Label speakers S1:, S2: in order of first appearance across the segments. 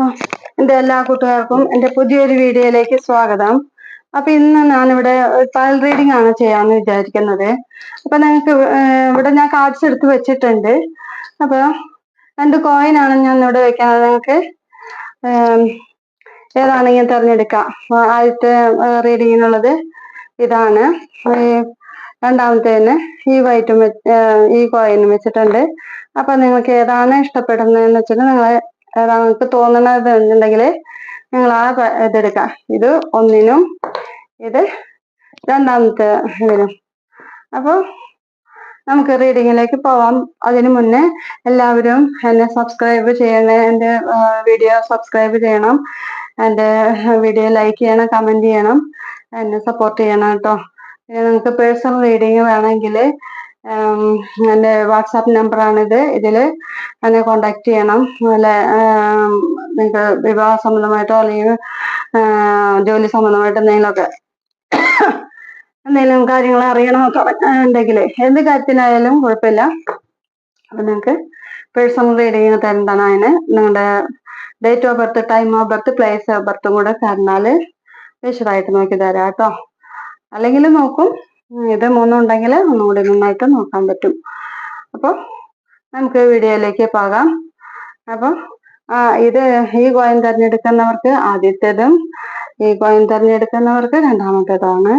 S1: എൻ്റെ എല്ലാ കൂട്ടുകാർക്കും എൻ്റെ പുതിയൊരു വീഡിയോയിലേക്ക് സ്വാഗതം. അപ്പൊ ഇന്ന് ഞാനിവിടെ ഫയൽ റീഡിംഗ് ആണ് ചെയ്യാമെന്ന് വിചാരിക്കുന്നത്. അപ്പൊ നിങ്ങൾക്ക് ഇവിടെ ഞാൻ കാർഡ്സ് എടുത്ത് വെച്ചിട്ടുണ്ട്. അപ്പൊ 2 കോയിൻ ആണ് ഞാൻ ഇവിടെ വെക്കുന്നത്. നിങ്ങൾക്ക് ഏതാണെങ്കിലും തിരഞ്ഞെടുക്കാം. ആദ്യത്തെ റീഡിങ്ങിനുള്ളത് ഇതാണ്. രണ്ടാമത്തേന് ഈ കോയിനും വെച്ചിട്ടുണ്ട്. അപ്പൊ നിങ്ങൾക്ക് ഏതാണ് ഇഷ്ടപ്പെടുന്നതെന്ന് വെച്ചിട്ട് ഏതാണ് നിങ്ങൾക്ക് തോന്നുന്നത് എന്നുണ്ടെങ്കിൽ നിങ്ങൾ ആ ഇതെടുക്കാം. ഇത് ഒന്നിനും ഇത് രണ്ടാമത്തെ ഇതിനും. അപ്പോൾ നമുക്ക് റീഡിങ്ങിലേക്ക് പോവാം. അതിനു മുന്നേ എല്ലാവരും എന്നെ സബ്സ്ക്രൈബ് ചെയ്യണേ. എൻ്റെ വീഡിയോ സബ്സ്ക്രൈബ് ചെയ്യണം, എൻ്റെ വീഡിയോ ലൈക്ക് ചെയ്യണം, കമന്റ് ചെയ്യണം, എന്നെ സപ്പോർട്ട് ചെയ്യണം കേട്ടോ. പിന്നെ നിങ്ങൾക്ക് പേഴ്സണൽ റീഡിങ് വേണമെങ്കിൽ എൻ്റെ വാട്സാപ്പ് നമ്പറാണിത്. ഇതിൽ എന്നെ കോണ്ടാക്ട് ചെയ്യണം. അതുപോലെ നിങ്ങൾക്ക് വിവാഹ സംബന്ധമായിട്ടോ അല്ലെങ്കിൽ ജോലി സംബന്ധമായിട്ടോ എന്തെങ്കിലും കാര്യങ്ങൾ അറിയണമോ ഉണ്ടെങ്കിൽ എന്ത് കാര്യത്തിനായാലും കുഴപ്പമില്ല. അപ്പൊ നിങ്ങൾക്ക് പേഴ്സണൽ റീഡിങ് തരേണ്ടതാണ്. അതിന് നിങ്ങളുടെ date of birth, time of birth, place of ബർത്തും കൂടെ തന്നാൽ വിശദമായിട്ട് നോക്കി തരാം കേട്ടോ. അല്ലെങ്കിൽ നോക്കും, ഇത് 3 ഉണ്ടെങ്കിൽ ഒന്നുകൂടി നന്നായിട്ട് നോക്കാൻ പറ്റും. അപ്പോൾ നമുക്ക് വീഡിയോയിലേക്ക് പോകാം. അപ്പം ഇത് ഈ കോയിൻ തിരഞ്ഞെടുക്കുന്നവർക്ക് ആദ്യത്തേതും ഈ കോയിൻ തിരഞ്ഞെടുക്കുന്നവർക്ക് രണ്ടാമത്തേതാണ്.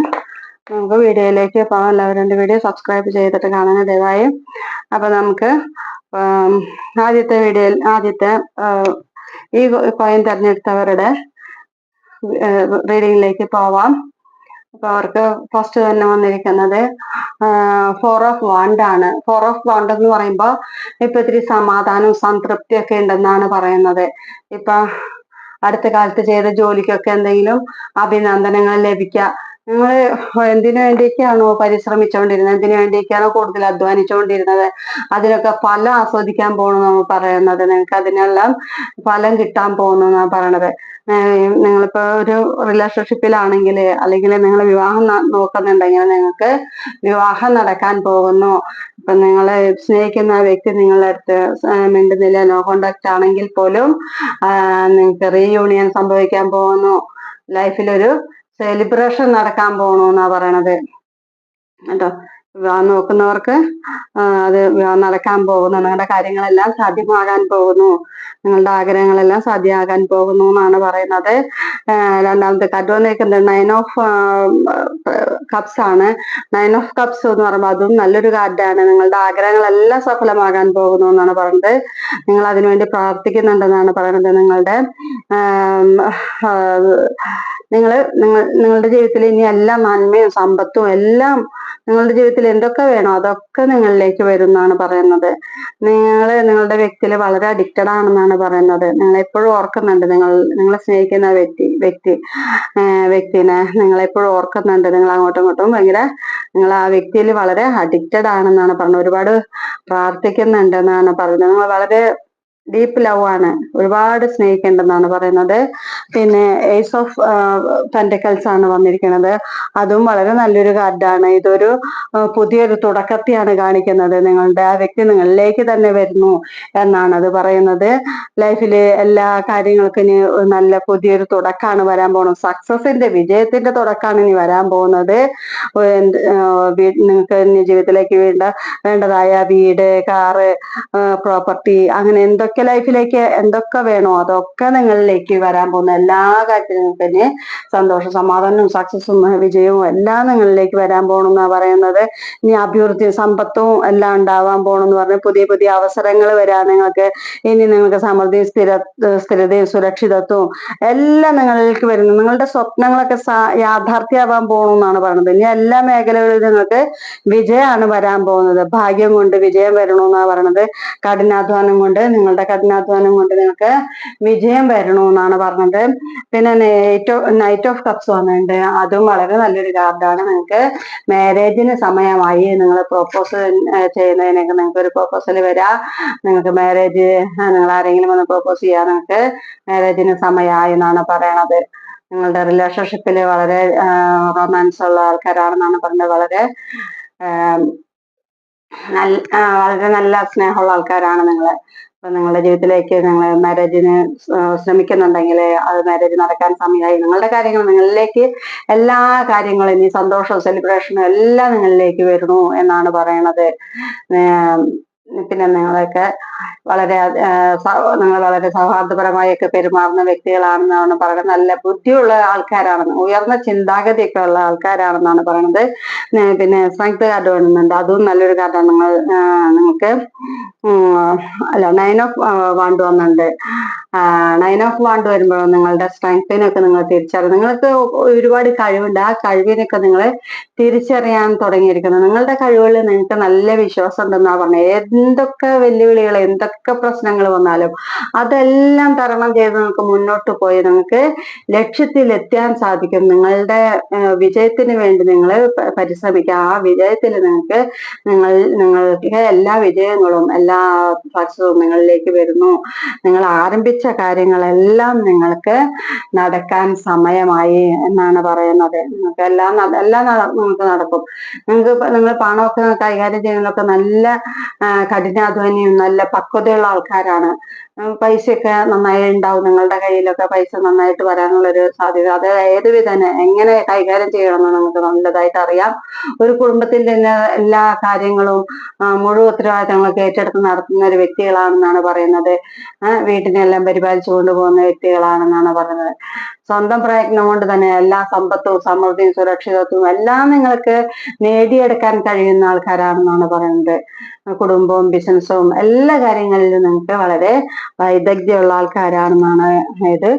S1: നമുക്ക് വീഡിയോയിലേക്ക് പോകാം. എല്ലാവരും എൻ്റെ വീഡിയോ സബ്സ്ക്രൈബ് ചെയ്തിട്ട് കാണാൻ ദയവായി. അപ്പൊ നമുക്ക് ആദ്യത്തെ ഈ കോയിൻ തിരഞ്ഞെടുത്തവരുടെ റീഡിങ്ങിലേക്ക് പോവാം. അപ്പൊ അവർക്ക് ഫസ്റ്റ് തന്നെ വന്നിരിക്കുന്നത് 4 ഓഫ് വാണ്ട് ആണ്. 4 ഓഫ് വാണ്ട് എന്ന് പറയുമ്പോൾ ഇപ്പൊ ഇത്തിരി സമാധാനവും സംതൃപ്തിയൊക്കെ ഉണ്ടെന്നാണ് പറയുന്നത്. ഇപ്പൊ അടുത്ത കാലത്ത് ചെയ്ത ജോലിക്കൊക്കെ എന്തെങ്കിലും അഭിനന്ദനങ്ങൾ ലഭിക്കുക. നിങ്ങൾ എന്തിനു വേണ്ടിയൊക്കെയാണോ പരിശ്രമിച്ചുകൊണ്ടിരുന്നത്, എന്തിനു വേണ്ടിയൊക്കെയാണോ കൂടുതൽ അധ്വാനിച്ചുകൊണ്ടിരുന്നത്, അതിനൊക്കെ ഫലം ആസ്വദിക്കാൻ പോകണമെന്നാണ് പറയുന്നത്. നിങ്ങൾക്ക് അതിനെല്ലാം ഫലം കിട്ടാൻ പോകുന്നു എന്നാണ് പറയണത്. നിങ്ങളിപ്പോ ഒരു റിലേഷൻഷിപ്പിലാണെങ്കിൽ അല്ലെങ്കിൽ നിങ്ങൾ വിവാഹം നോക്കുന്നുണ്ടെങ്കിൽ നിങ്ങൾക്ക് വിവാഹം നടക്കാൻ പോകുന്നു. ഇപ്പൊ നിങ്ങളെ സ്നേഹിക്കുന്ന വ്യക്തി നിങ്ങളുടെ അടുത്ത് മിണ്ടുന്നില്ല, നോ കോണ്ടാക്ട് ആണെങ്കിൽ പോലും നിങ്ങൾക്ക് റീയൂണിയൻ സംഭവിക്കാൻ പോകുന്നു. ലൈഫിലൊരു സെലിബ്രേഷൻ നടക്കാൻ പോകണു എന്നാ പറയണത് കേട്ടോ. വിവാഹം നോക്കുന്നവർക്ക് അത് നടക്കാൻ പോകുന്നു. നിങ്ങളുടെ കാര്യങ്ങളെല്ലാം സാധ്യമാകാൻ പോകുന്നു. നിങ്ങളുടെ ആഗ്രഹങ്ങളെല്ലാം സാധ്യമാകാൻ പോകുന്നു എന്നാണ് പറയുന്നത്. രണ്ടാമത്തെ കാർഡ് വന്നിരിക്കുന്നത് 9 ഓഫ് കപ്സ് ആണ്. 9 ഓഫ് കപ്സ് എന്ന് പറയുമ്പോൾ അതും നല്ലൊരു കാർഡാണ്. നിങ്ങളുടെ ആഗ്രഹങ്ങളെല്ലാം സഫലമാകാൻ പോകുന്നു എന്നാണ് പറയുന്നത്. നിങ്ങൾ അതിനുവേണ്ടി പ്രാർത്ഥിക്കുന്നുണ്ടെന്നാണ് പറയുന്നത്. നിങ്ങളുടെ ജീവിതത്തിൽ ഇനി എല്ലാം നന്മയും സമ്പത്തും എല്ലാം നിങ്ങളുടെ ജീവിതത്തിൽ എന്തൊക്കെ വേണോ അതൊക്കെ നിങ്ങളിലേക്ക് വരും എന്നാണ് പറയുന്നത്. നിങ്ങളുടെ വ്യക്തിയിൽ വളരെ അഡിക്റ്റഡ് ആണെന്നാണ് പറയുന്നത്. നിങ്ങളെപ്പോഴും ഓർക്കുന്നുണ്ട്, നിങ്ങളെ സ്നേഹിക്കുന്ന വ്യക്തിനെ നിങ്ങളെപ്പോഴും ഓർക്കുന്നുണ്ട്. നിങ്ങൾ അങ്ങോട്ടും ഇങ്ങോട്ടും നിങ്ങൾ ആ വ്യക്തിയിൽ വളരെ അഡിക്റ്റഡ് ആണെന്നാണ് പറയുന്നത്. ഒരുപാട് പ്രാർത്ഥിക്കുന്നുണ്ടെന്നാണ് പറയുന്നത്. നിങ്ങൾ വളരെ ഡീപ്പ് ലവ് ആണ്, ഒരുപാട് സ്നേഹിക്കേണ്ടെന്നാണ് പറയുന്നത്. പിന്നെ ഏസ് ഓഫ് പെന്റക്കിൾസ് ആണ് വന്നിരിക്കുന്നത്. അതും വളരെ നല്ലൊരു കാർഡാണ്. ഇതൊരു പുതിയൊരു തുടക്കത്തെയാണ് കാണിക്കുന്നത്. നിങ്ങളുടെ ആ വ്യക്തി നിങ്ങളിലേക്ക് തന്നെ വരുന്നു എന്നാണ് അത് പറയുന്നത്. ലൈഫില് എല്ലാ കാര്യങ്ങൾക്കും ഇനി നല്ല പുതിയൊരു തുടക്കമാണ് വരാൻ പോകുന്നത്. സക്സസിന്റെ, വിജയത്തിന്റെ തുടക്കമാണ് ഇനി വരാൻ പോകുന്നത്. നിങ്ങൾക്ക് ഇനി ജീവിതത്തിലേക്ക് വേണ്ടതായ വീട്, കാറ്, പ്രോപ്പർട്ടി, അങ്ങനെ എന്തൊക്കെ ലൈഫിലേക്ക് എന്തൊക്കെ വേണോ അതൊക്കെ നിങ്ങളിലേക്ക് വരാൻ പോകുന്ന എല്ലാ കാര്യത്തിലും തന്നെ സന്തോഷം, സമാധാനവും, സക്സസും, വിജയവും എല്ലാം നിങ്ങളിലേക്ക് വരാൻ പോകണമെന്നാ പറയുന്നത്. ഇനി അഭിവൃദ്ധി, സമ്പത്തും എല്ലാം ഉണ്ടാവാൻ പോകണമെന്ന് പറഞ്ഞ് പുതിയ പുതിയ അവസരങ്ങൾ വരാൻ നിങ്ങൾക്ക്. ഇനി നിങ്ങൾക്ക് സമൃദ്ധിയും സ്ഥിരതയും സുരക്ഷിതത്വവും എല്ലാം നിങ്ങളിലേക്ക് വരുന്നു. നിങ്ങളുടെ സ്വപ്നങ്ങളൊക്കെ യാഥാർത്ഥ്യമാവാൻ പോകണമെന്നാണ് പറയുന്നത്. ഇനി എല്ലാ മേഖലകളിലും നിങ്ങൾക്ക് വിജയമാണ് വരാൻ പോകുന്നത്. ഭാഗ്യം കൊണ്ട് വിജയം വരണമെന്നാണ് പറയുന്നത്. നിങ്ങളുടെ കഠിനാധ്വാനം കൊണ്ട് നിങ്ങൾക്ക് വിജയം വരണമെന്നാണ് പറഞ്ഞത്. പിന്നെ നൈറ്റ് ഓഫ് കപ്സ് വന്നിട്ടുണ്ട്. അതും വളരെ നല്ലൊരു കാർഡാണ്. നിങ്ങൾക്ക് മാരേജിന് സമയമായി. നിങ്ങൾ പ്രൊപ്പോസ് ചെയ്യുന്നതിനൊക്കെ നിങ്ങൾക്ക് ഒരു പ്രൊപ്പോസൽ വരാ. നിങ്ങൾക്ക് മാരേജ്, നിങ്ങൾ ആരെങ്കിലും വന്ന് പ്രൊപ്പോസ് ചെയ്യാൻ നിങ്ങൾക്ക് മാരേജിന് സമയമായി എന്നാണ് പറയണത്. നിങ്ങളുടെ റിലേഷൻഷിപ്പിൽ വളരെ റൊമാൻസ് ഉള്ള ആൾക്കാരാണെന്നാണ് പറഞ്ഞത്. വളരെ നല്ല സ്നേഹമുള്ള ആൾക്കാരാണ് നിങ്ങൾ. അപ്പൊ നിങ്ങളുടെ ജീവിതത്തിലേക്ക് നിങ്ങൾ മാരേജിന് ശ്രമിക്കുന്നുണ്ടെങ്കിൽ അത് മാരേജ് നടക്കാൻ സമയമായി. നിങ്ങളുടെ കാര്യങ്ങൾ നിങ്ങളിലേക്ക് എല്ലാ കാര്യങ്ങളും ഇനി സന്തോഷവും സെലിബ്രേഷനും എല്ലാം നിങ്ങളിലേക്ക് വരുന്നു എന്നാണ് പറയണത്. പിന്നെ നിങ്ങളൊക്കെ വളരെ നിങ്ങൾ വളരെ സൗഹാർദ്ദപരമായൊക്കെ പെരുമാറുന്ന വ്യക്തികളാണെന്നാണ് പറയുന്നത്. നല്ല ബുദ്ധിയുള്ള ആൾക്കാരാണെന്ന്, ഉയർന്ന ചിന്താഗതിയൊക്കെ ഉള്ള ആൾക്കാരാണെന്നാണ് പറയുന്നത്. പിന്നെ സ്ട്രെങ്ത് കാർഡ് വരുന്നുണ്ട്, അതും നല്ലൊരു കാർഡാണ്. നിങ്ങൾക്ക് അല്ല 9 ഓഫ് വാണ്ട് വന്നിട്ടുണ്ട്. 9 ഓഫ് വാണ്ട് വരുമ്പോൾ നിങ്ങളുടെ സ്ട്രെങ്തിനൊക്കെ നിങ്ങൾ തിരിച്ചറിയും. നിങ്ങൾക്ക് ഒരുപാട് കഴിവുണ്ട്, ആ കഴിവിനൊക്കെ നിങ്ങൾ തിരിച്ചറിയാൻ തുടങ്ങിയിരിക്കുന്നു. നിങ്ങളുടെ കഴിവുകളിൽ നിങ്ങൾക്ക് നല്ല വിശ്വാസം ഉണ്ടെന്നാണ് പറഞ്ഞത്. എന്തൊക്കെ വെല്ലുവിളികൾ, എന്തൊക്കെ പ്രശ്നങ്ങൾ വന്നാലും അതെല്ലാം തരണം ചെയ്ത് നിങ്ങൾക്ക് മുന്നോട്ട് പോയി നിങ്ങൾക്ക് ലക്ഷ്യത്തിൽ എത്താൻ സാധിക്കും. നിങ്ങളുടെ വിജയത്തിന് വേണ്ടി നിങ്ങൾ പരിശ്രമിക്കുക. ആ വിജയത്തിൽ നിങ്ങൾക്ക് എല്ലാ വിജയങ്ങളും എല്ലാ സക്സസും നിങ്ങളിലേക്ക് വരുന്നു. നിങ്ങൾ ആരംഭിച്ച കാര്യങ്ങളെല്ലാം നിങ്ങൾക്ക് നടക്കാൻ സമയമായി എന്നാണ് പറയുന്നത്. നിങ്ങൾക്ക് എല്ലാം നിങ്ങൾക്ക് നടക്കും. നിങ്ങൾ പണമൊക്കെ കൈകാര്യം ചെയ്യുന്നതൊക്കെ നല്ല കഠിനാധ്വാനിയും നല്ല പക്വതയുള്ള ആൾക്കാരാണ്. പൈസയൊക്കെ നന്നായി ഉണ്ടാവും, നിങ്ങളുടെ കയ്യിലൊക്കെ പൈസ നന്നായിട്ട് വരാനുള്ള ഒരു സാധ്യത. അത് ഏത് വിധേന എങ്ങനെ കൈകാര്യം ചെയ്യണമെന്ന് നമുക്ക് നല്ലതായിട്ട് അറിയാം. ഒരു കുടുംബത്തിൽ തന്നെ എല്ലാ കാര്യങ്ങളും മുഴുവൻ ഉത്തരവാദിത്തങ്ങളൊക്കെ ഏറ്റെടുത്ത് നടത്തുന്ന ഒരു വ്യക്തികളാണെന്നാണ് പറയുന്നത്. വീട്ടിനെല്ലാം പരിപാലിച്ചു കൊണ്ടുപോകുന്ന വ്യക്തികളാണെന്നാണ് പറയുന്നത്. സ്വന്തം പ്രയത്നം കൊണ്ട് തന്നെ എല്ലാ സമ്പത്തും സമൃദ്ധിയും സുരക്ഷിതത്വവും എല്ലാം നിങ്ങൾക്ക് നേടിയെടുക്കാൻ കഴിയുന്ന ആൾക്കാരാണെന്നാണ് പറയുന്നത്. കുടുംബവും ബിസിനസ്സും എല്ലാ കാര്യങ്ങളിലും നിങ്ങൾക്ക് വളരെ വൈദഗ്ധ്യമുള്ള ആൾക്കാരാണെന്നാണ് ഇത്.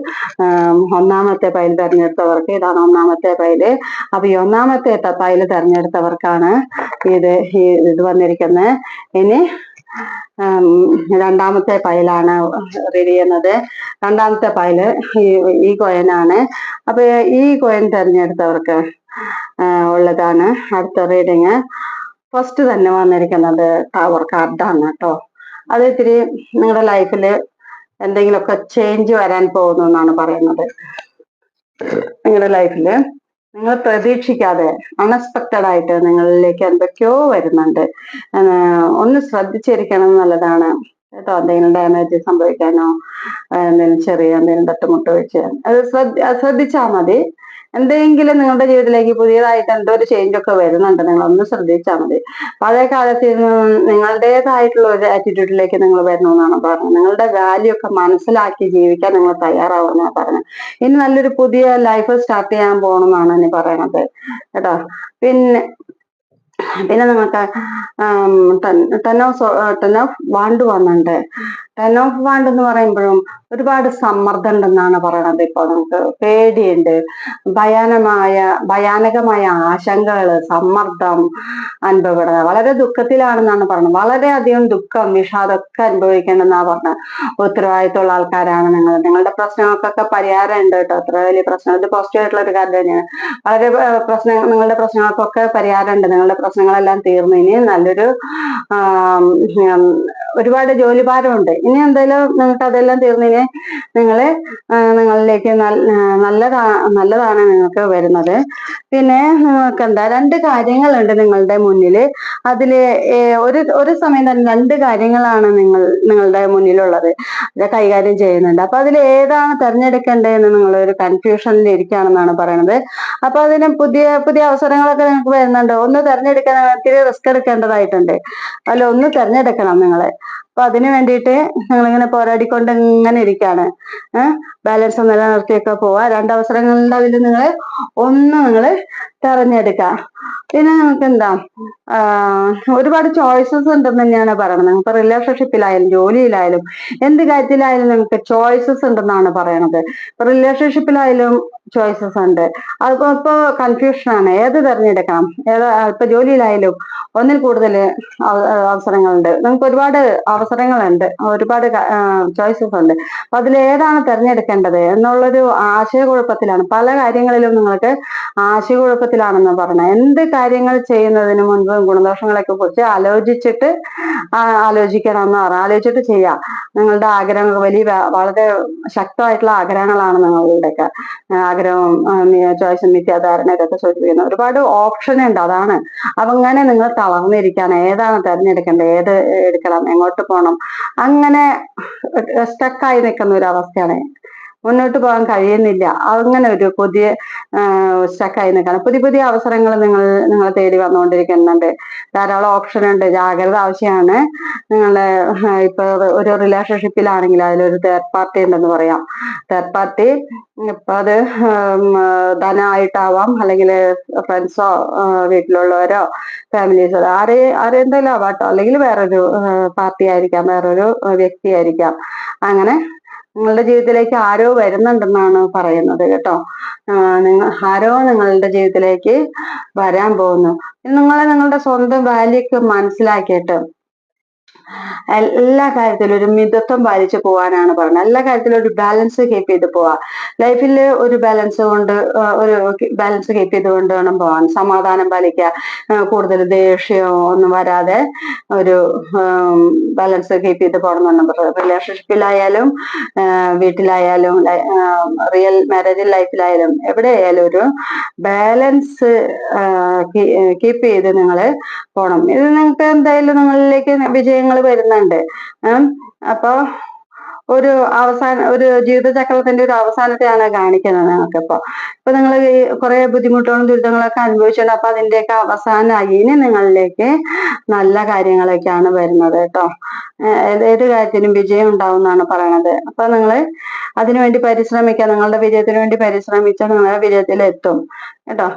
S1: ഒന്നാമത്തെ പൈൽ തെരഞ്ഞെടുത്തവർക്ക് ഇതാണ് ഒന്നാമത്തെ പൈല്. അപ്പൊ ഈ ഒന്നാമത്തെ പൈല് തെരഞ്ഞെടുത്തവർക്കാണ് ഇത് വന്നിരിക്കുന്നത്. ഇനി രണ്ടാമത്തെ പൈലാണ് റീഡ് ചെയ്യുന്നത്. രണ്ടാമത്തെ പൈല് ഈ കോയിനാണ്. അപ്പൊ ഈ കോയിൻ തെരഞ്ഞെടുത്തവർക്ക് ഉള്ളതാണ് അടുത്ത റീഡിങ്. ഫസ്റ്റ് തന്നെ വന്നിരിക്കുന്നത് ടവർ കാർഡാണ് കേട്ടോ. അത് ഇത്തിരി നിങ്ങളുടെ ലൈഫിൽ എന്തെങ്കിലുമൊക്കെ ചേഞ്ച് വരാൻ പോകുന്നു എന്നാണ് പറയുന്നത്. നിങ്ങളുടെ ലൈഫിൽ നിങ്ങൾ പ്രതീക്ഷിക്കാതെ അൺഎക്സ്പെക്റ്റഡ് ആയിട്ട് നിങ്ങളിലേക്ക് എന്തൊക്കെയോ വരുന്നുണ്ട്. ഒന്ന് ശ്രദ്ധിച്ചിരിക്കണം നല്ലതാണ് കേട്ടോ. എന്തെങ്കിലും ഡാമേജ് സംഭവിക്കാനോ എന്തെങ്കിലും തട്ടുമുട്ട് വെച്ച് അത് ശ്രദ്ധിച്ചാൽ മതി. എന്തെങ്കിലും നിങ്ങളുടെ ജീവിതത്തിലേക്ക് പുതിയതായിട്ട് എന്തോ ഒരു ചേഞ്ച് ഒക്കെ വരുന്നുണ്ട്, നിങ്ങൾ ഒന്ന് ശ്രദ്ധിച്ചാൽ മതി. പഴയ കാലത്ത് നിങ്ങളുടേതായിട്ടുള്ള ഒരു ആറ്റിറ്റ്യൂഡിലേക്ക് നിങ്ങൾ വരണമെന്നാണ് പറഞ്ഞത്. നിങ്ങളുടെ വാല്യൂ ഒക്കെ മനസ്സിലാക്കി ജീവിക്കാൻ നിങ്ങൾ തയ്യാറാവുമെന്നാണ് പറഞ്ഞത്. ഇനി നല്ലൊരു പുതിയ ലൈഫ് സ്റ്റാർട്ട് ചെയ്യാൻ പോകണമെന്നാണ് ഇനി പറയണത് കേട്ടോ. പിന്നെ നിങ്ങൾക്ക് ടെൻ ഓഫ് വാണ്ട് വന്നിട്ടുണ്ട്. ടെൻ ഓഫ് വാണ്ട് എന്ന് പറയുമ്പോഴും ഒരുപാട് സമ്മർദ്ദം ഉണ്ടെന്നാണ് പറയണത്. ഇപ്പൊ നമുക്ക് പേടിയുണ്ട്, ഭയാനകമായ ആശങ്കകള്, സമ്മർദ്ദം അനുഭവപ്പെടുന്നത്, വളരെ ദുഃഖത്തിലാണെന്നാണ് പറഞ്ഞത്. വളരെയധികം ദുഃഖം വിഷാദമൊക്കെ അനുഭവിക്കേണ്ടെന്നാ പറഞ്ഞത്. ഉത്തരവാദിത്തമുള്ള ആൾക്കാരാണ് നിങ്ങൾ. നിങ്ങളുടെ പ്രശ്നങ്ങൾക്കൊക്കെ പരിഹാരം ഉണ്ട് കേട്ടോ. അത്ര വലിയ പ്രശ്നം, ഇത് പോസിറ്റീവ് ആയിട്ടുള്ള ഒരു കാര്യം തന്നെയാണ്. വളരെ നിങ്ങളുടെ പ്രശ്നങ്ങൾക്കൊക്കെ പരിഹാരം ഉണ്ട്. നിങ്ങളുടെ പ്രശ്നങ്ങളെല്ലാം തീർന്നു. ഇനി നല്ലൊരു ഒരുപാട് ജോലിഭാരമുണ്ട്. ഇനി എന്തായാലും നിങ്ങൾക്ക് അതെല്ലാം തീർന്നിന് നിങ്ങളിലേക്ക് നല്ലതാണ് നിങ്ങൾക്ക് വരുന്നത്. പിന്നെ നിങ്ങൾക്ക് എന്താ രണ്ട് കാര്യങ്ങളുണ്ട് നിങ്ങളുടെ മുന്നില്. അതില് ഒരു സമയം തന്നെ രണ്ട് കാര്യങ്ങളാണ് നിങ്ങളുടെ മുന്നിലുള്ളത്, കൈകാര്യം ചെയ്യുന്നുണ്ട്. അപ്പൊ അതിൽ ഏതാണ് തെരഞ്ഞെടുക്കേണ്ടതെന്ന് നിങ്ങൾ ഒരു കൺഫ്യൂഷനിൽ ഇരിക്കുകയാണെന്നാണ് പറയുന്നത്. അപ്പൊ അതിന് പുതിയ പുതിയ അവസരങ്ങളൊക്കെ നിങ്ങൾക്ക് വരുന്നുണ്ട്. ഒന്ന് തെരഞ്ഞെടുക്കാൻ ഇത്തിരി റിസ്ക് എടുക്കേണ്ടതായിട്ടുണ്ട്. അല്ല, ഒന്ന് തെരഞ്ഞെടുക്കണം നിങ്ങള്. അപ്പൊ അതിനു വേണ്ടിയിട്ട് നിങ്ങളിങ്ങനെ പോരാടിക്കൊണ്ട് ഇങ്ങനെ ഇരിക്കുകയാണ്. ബാലൻസ് നിലനിർത്തിയൊക്കെ പോവാ. രണ്ടവസരങ്ങളുടെ അതിൽ നിങ്ങൾ തെരഞ്ഞെടുക്കുക. പിന്നെ നിങ്ങൾക്ക് എന്താ ഒരുപാട് ചോയ്സസ് ഉണ്ടെന്ന് തന്നെയാണ് പറയുന്നത്. നിങ്ങൾക്ക് റിലേഷൻഷിപ്പിലായാലും ജോലിയിലായാലും എന്ത് കാര്യത്തിലായാലും നിങ്ങൾക്ക് ചോയ്സസ് ഉണ്ടെന്നാണ് പറയണത്. ഇപ്പൊ റിലേഷൻഷിപ്പിലായാലും ചോയ്സസ് ഉണ്ട്. അതിപ്പോ കൺഫ്യൂഷനാണ്, ഏത് തെരഞ്ഞെടുക്കണം, ഇപ്പൊ ജോലിയിലായാലും ഒന്നിൽ കൂടുതൽ അവസരങ്ങളുണ്ട്. നമുക്ക് ഒരുപാട് അവസരങ്ങളുണ്ട്, ഒരുപാട് ചോയ്സസ് ഉണ്ട്. അപ്പൊ അതിൽ ഏതാണ് തെരഞ്ഞെടുക്കേണ്ടത് ചെയ്യേണ്ടത് എന്നുള്ളൊരു ആശയക്കുഴപ്പത്തിലാണ്. പല കാര്യങ്ങളിലും നിങ്ങൾക്ക് ആശയക്കുഴപ്പത്തിലാണെന്ന് പറഞ്ഞത്. എന്ത് കാര്യങ്ങൾ ചെയ്യുന്നതിന് മുൻപ് ഗുണദോഷങ്ങളൊക്കെ കുറിച്ച് ആലോചിച്ചിട്ട് ആലോചിക്കണം എന്ന് പറഞ്ഞു. ആലോചിച്ചിട്ട് ചെയ്യാം. നിങ്ങളുടെ ആഗ്രഹങ്ങൾ വളരെ ശക്തമായിട്ടുള്ള ആഗ്രഹങ്ങളാണ് നിങ്ങളുടെയൊക്കെ ആഗ്രഹവും ചോയ്സും മിഥ്യാധാരണയൊക്കെ സൂചിപ്പിക്കുന്നത്. ഒരുപാട് ഓപ്ഷൻ ഉണ്ട്, അതാണ്. അപ്പൊ അങ്ങനെ നിങ്ങൾ തളർന്നിരിക്കുകയാണ്. ഏതാണ് തിരഞ്ഞെടുക്കേണ്ടത്, ഏത് എടുക്കണം, എങ്ങോട്ട് പോകണം, അങ്ങനെ സ്റ്റക്കായി നിൽക്കുന്ന ഒരു അവസ്ഥയാണ്. മുന്നോട്ട് പോകാൻ കഴിയുന്നില്ല. അങ്ങനെ ഒരു പുതിയ സ്റ്റക്കായി നിൽക്കണം. പുതിയ പുതിയ അവസരങ്ങൾ നിങ്ങളെ തേടി വന്നുകൊണ്ടിരിക്കുന്നുണ്ട്. ധാരാളം ഓപ്ഷൻ ഉണ്ട്. ജാഗ്രത ആവശ്യമാണ്. നിങ്ങളെ ഇപ്പൊ ഒരു റിലേഷൻഷിപ്പിലാണെങ്കിൽ അതിലൊരു തേർഡ് പാർട്ടി ഉണ്ടെന്ന് പറയാം. തേർഡ് പാർട്ടി ഇപ്പൊ അത് ധനമായിട്ടാവാം, അല്ലെങ്കിൽ ഫ്രണ്ട്സോ വീട്ടിലുള്ളവരോ ഫാമിലീസോ ആരെന്തെങ്കിലും ആവാട്ടോ, അല്ലെങ്കിൽ വേറൊരു പാർട്ടി ആയിരിക്കാം, വേറൊരു വ്യക്തി ആയിരിക്കാം. അങ്ങനെ നിങ്ങളുടെ ജീവിതത്തിലേക്ക് ആരോ വരുന്നുണ്ടെന്നാണ് പറയുന്നത് കേട്ടോ. ആരോ നിങ്ങളുടെ ജീവിതത്തിലേക്ക് വരാൻ പോകുന്നു. നിങ്ങളുടെ സ്വന്തം വാല്യൂക്ക് മനസ്സിലാക്കിയിട്ട് എല്ലാ കാര്യത്തിലും ഒരു മിതത്വം പാലിച്ചു പോകാനാണ് പറയുന്നത്. എല്ലാ കാര്യത്തിലും ഒരു ബാലൻസ് കീപ്പ് ചെയ്ത് പോവാ. ലൈഫിൽ ഒരു ബാലൻസ് കീപ്പ് ചെയ്തുകൊണ്ട് വേണം പോവാൻ. സമാധാനം പാലിക്കുക, കൂടുതൽ ദേഷ്യമോ ഒന്നും വരാതെ ഒരു ബാലൻസ് കീപ്പ് ചെയ്ത് പോകണം എന്നാണ് പറയുന്നത്. റിലേഷൻഷിപ്പിലായാലും വീട്ടിലായാലും റിയൽ മാരേജ് ലൈഫിലായാലും എവിടെയായാലും ഒരു ബാലൻസ് കീപ്പ് ചെയ്ത് നിങ്ങൾ പോണം. ഇത് നിങ്ങൾക്ക് എന്തായാലും നിങ്ങളിലേക്ക് വിജയങ്ങൾ വരുന്നുണ്ട്. അപ്പൊ ഒരു ജീവിതചക്രത്തിന്റെ ഒരു അവസാനത്തെയാണ് കാണിക്കുന്നത് നിങ്ങൾക്കിപ്പോ. ഇപ്പൊ നിങ്ങൾ കുറെ ബുദ്ധിമുട്ടുകളും ദുരിതങ്ങളൊക്കെ അനുഭവിച്ചിട്ടുണ്ട്. അപ്പൊ അതിന്റെയൊക്കെ അവസാനമായി. ഇനി നിങ്ങളിലേക്ക് നല്ല കാര്യങ്ങളൊക്കെയാണ് വരുന്നത് കേട്ടോ. ഏത് കാര്യത്തിനും വിജയം ഉണ്ടാവും എന്നാണ് പറയണത്. അപ്പൊ നിങ്ങൾ അതിനുവേണ്ടി പരിശ്രമിക്കുക. നിങ്ങളുടെ വിജയത്തിന് വേണ്ടി പരിശ്രമിച്ചാൽ നിങ്ങളുടെ വിജയത്തിലെത്തും കേട്ടോ.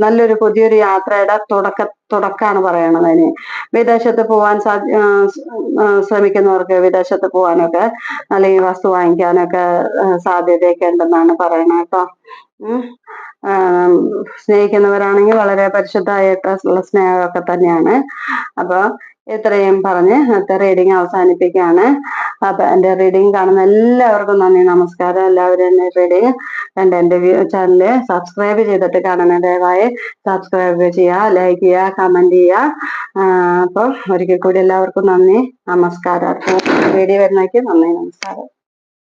S1: നല്ലൊരു പുതിയൊരു യാത്രയുടെ തുടക്കാണ് പറയണത്. അതിന് വിദേശത്ത് പോവാൻ ശ്രമിക്കുന്നവർക്ക് വിദേശത്ത് പോകാനൊക്കെ, അല്ലെങ്കിൽ വസ്തു വാങ്ങിക്കാനൊക്കെ സാധ്യതയൊക്കെ ഉണ്ടെന്നാണ് പറയണത് കേട്ടോ. സ്നേഹിക്കുന്നവരാണെങ്കിൽ വളരെ പരിശുദ്ധമായിട്ടുള്ള സ്നേഹമൊക്കെ തന്നെയാണ്. അപ്പൊ ഇത്രയും പറഞ്ഞ് ഇന്നത്തെ റീഡിങ് അവസാനിപ്പിക്കുകയാണ്. അപ്പൊ എന്റെ റീഡിങ് കാണുന്ന എല്ലാവർക്കും നന്ദി, നമസ്കാരം. എല്ലാവരും എന്നെ റീഡിങ് കണ്ട് എന്റെ ചാനല് സബ്സ്ക്രൈബ് ചെയ്തിട്ട് കാണണേ. ദയവായി സബ്സ്ക്രൈബ് ചെയ്യുക, ലൈക്ക് ചെയ്യുക, കമന്റ് ചെയ്യുക. അപ്പൊ ഒരിക്കൽ കൂടി എല്ലാവർക്കും നന്ദി, നമസ്കാരം. വീഡിയോ വരുന്നേക്ക് നന്ദി, നമസ്കാരം.